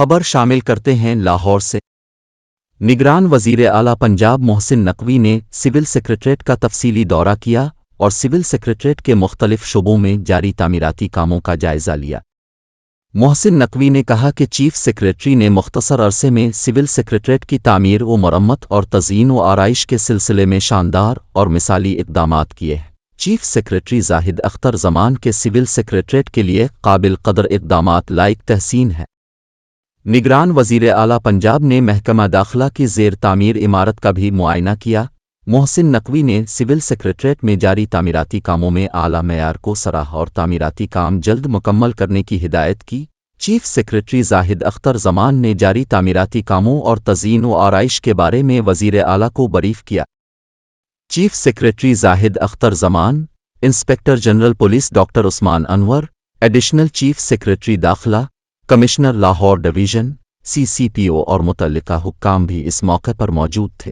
خبر شامل کرتے ہیں لاہور سے۔ نگران وزیر اعلیٰ پنجاب محسن نقوی نے سول سیکریٹریٹ کا تفصیلی دورہ کیا اور سول سیکریٹریٹ کے مختلف شعبوں میں جاری تعمیراتی کاموں کا جائزہ لیا۔ محسن نقوی نے کہا کہ چیف سیکریٹری نے مختصر عرصے میں سول سیکریٹریٹ کی تعمیر و مرمت اور تزئین و آرائش کے سلسلے میں شاندار اور مثالی اقدامات کیے ہیں۔ چیف سیکریٹری زاہد اختر زمان کے سول سیکریٹریٹ کے لیے قابل قدر اقدامات لائق تحسین ہیں۔ نگران وزیر اعلیٰ پنجاب نے محکمہ داخلہ کی زیر تعمیر عمارت کا بھی معائنہ کیا۔ محسن نقوی نے سول سیکریٹریٹ میں جاری تعمیراتی کاموں میں اعلیٰ معیار کو سراہا اور تعمیراتی کام جلد مکمل کرنے کی ہدایت کی۔ چیف سیکریٹری زاہد اختر زمان نے جاری تعمیراتی کاموں اور تزئین و آرائش کے بارے میں وزیر اعلیٰ کو بریف کیا۔ چیف سیکریٹری زاہد اختر زمان، انسپکٹر جنرل پولیس ڈاکٹر عثمان انور، ایڈیشنل چیف سیکریٹری داخلہ، کمشنر لاہور ڈویژن، سی سی پی او اور متعلقہ حکام بھی اس موقع پر موجود تھے۔